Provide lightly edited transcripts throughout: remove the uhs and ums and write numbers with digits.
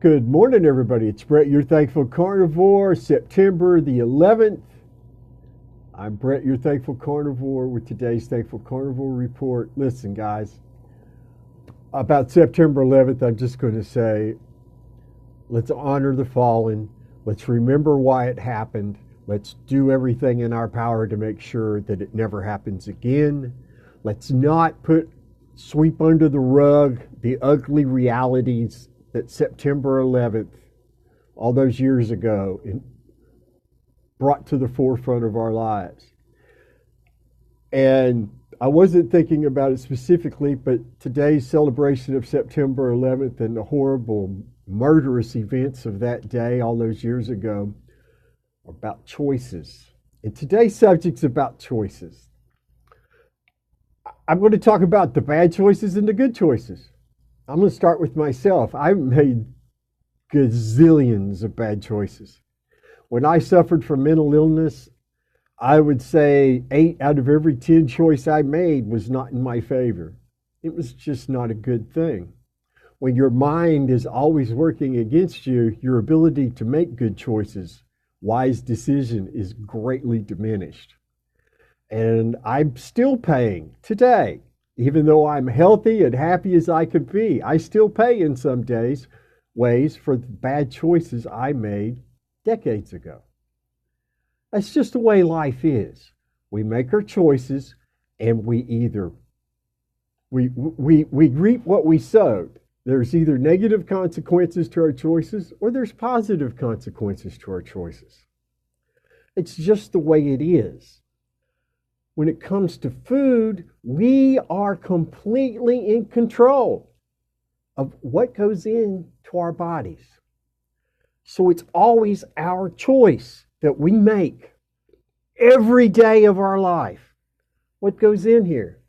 Good morning, everybody. It's Brett, your Thankful Carnivore, September the 11th. I'm Brett, your Thankful Carnivore, with today's Thankful Carnivore report. Listen, guys, about September 11th, I'm just going to say, let's honor the fallen. Let's remember why it happened. Let's do everything in our power to make sure that it never happens again. Let's not sweep under the rug the ugly realities that September 11th, all those years ago, brought to the forefront of our lives. And I wasn't thinking about it specifically, but today's celebration of September 11th and the horrible, murderous events of that day, all those years ago, are about choices. And today's subject's about choices. I'm going to talk about the bad choices and the good choices. I'm going to start with myself. I've made gazillions of bad choices. When I suffered from mental illness, I would say 8 out of every 10 choice I made was not in my favor. It was just not a good thing. When your mind is always working against you, your ability to make good choices, wise decision, is greatly diminished. And I'm still paying today. Even though I'm healthy and happy as I could be, I still pay in some ways for the bad choices I made decades ago. That's just the way life is. We make our choices, and we reap what we sowed. There's either negative consequences to our choices, or there's positive consequences to our choices. It's just the way it is. When it comes to food, we are completely in control of what goes into our bodies. So it's always our choice that we make every day of our life. What goes in here?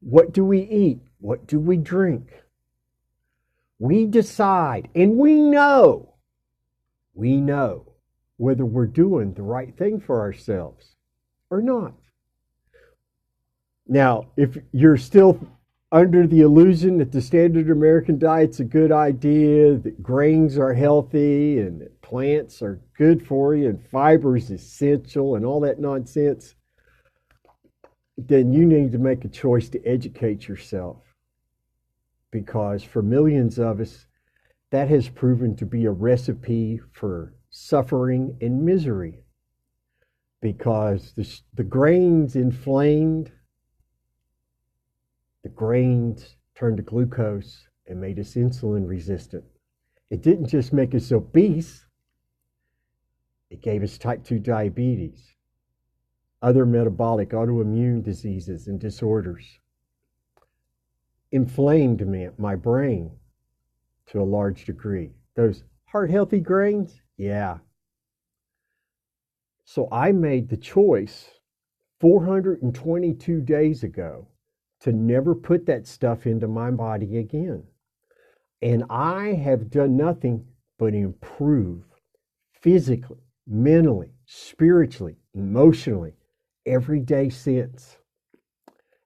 What do we eat? What do we drink? We decide, and we know whether we're doing the right thing for ourselves or not. Now, if you're still under the illusion that the standard American diet's a good idea, that grains are healthy and that plants are good for you and fiber is essential and all that nonsense, then you need to make a choice to educate yourself. Because for millions of us, that has proven to be a recipe for suffering and misery. Because the grains inflamed, the grains turned to glucose and made us insulin resistant. It didn't just make us obese, it gave us type 2 diabetes, other metabolic autoimmune diseases and disorders. Inflamed my brain to a large degree. Those heart-healthy grains, yeah. So I made the choice 422 days ago to never put that stuff into my body again. And I have done nothing but improve physically, mentally, spiritually, emotionally, every day since.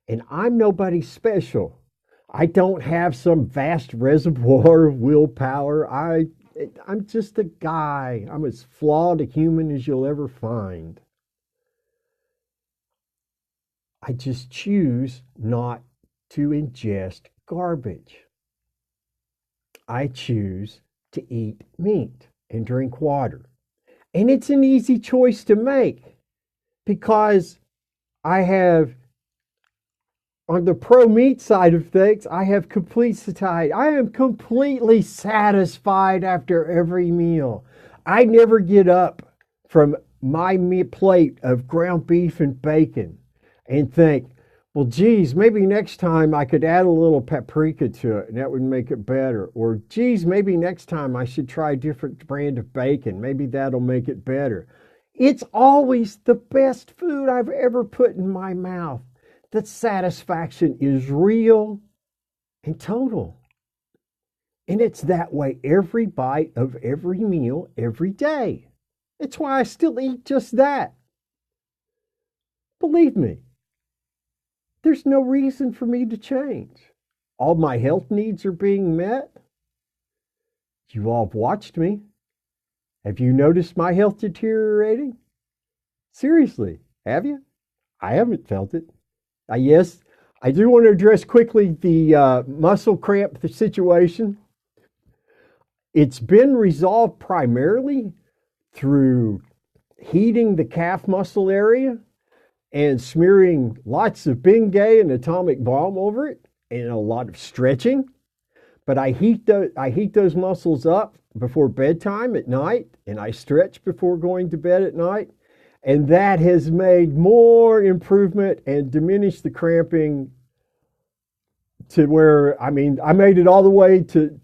And I'm nobody special. I don't have some vast reservoir of willpower. I'm just a guy. I'm as flawed a human as you'll ever find. I just choose not to ingest garbage. I choose to eat meat and drink water. And it's an easy choice to make because I have, on the pro-meat side of things, I have complete satiety. I am completely satisfied after every meal. I never get up from my plate of ground beef and bacon and think, well, geez, maybe next time I could add a little paprika to it and that would make it better. Or, geez, maybe next time I should try a different brand of bacon. Maybe that'll make it better. It's always the best food I've ever put in my mouth. The satisfaction is real and total. And it's that way every bite of every meal, every day. It's why I still eat just that. Believe me, there's no reason for me to change. All my health needs are being met. You all have watched me. Have you noticed my health deteriorating? Seriously, have you? I haven't felt it. Yes, I do want to address quickly the muscle cramp situation. It's been resolved primarily through heating the calf muscle area and smearing lots of Bengay and atomic balm over it and a lot of stretching. But I heat those muscles up before bedtime at night, and I stretch before going to bed at night, and that has made more improvement and diminished the cramping to where I made it all the way to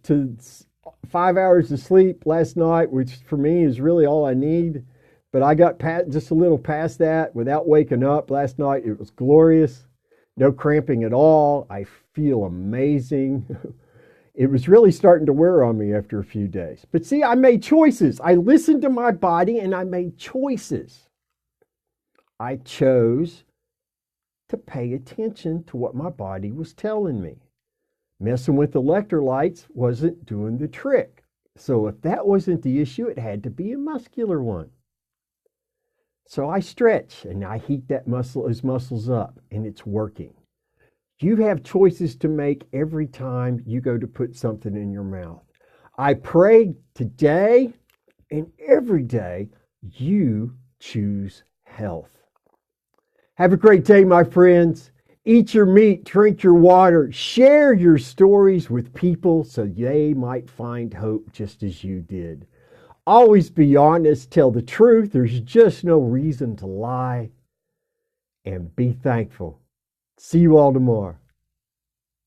5 hours of sleep last night, which for me is really all I need. But I got just a little past that without waking up last night. It was glorious. No cramping at all. I feel amazing. It was really starting to wear on me after a few days. But see, I made choices. I listened to my body and I made choices. I chose to pay attention to what my body was telling me. Messing with electrolytes wasn't doing the trick. So if that wasn't the issue, it had to be a muscular one. So I stretch and I heat those muscles up, and it's working. You have choices to make every time you go to put something in your mouth. I pray today and every day you choose health. Have a great day, my friends. Eat your meat, drink your water, share your stories with people so they might find hope just as you did. Always be honest, tell the truth. There's just no reason to lie. And be thankful. See you all tomorrow.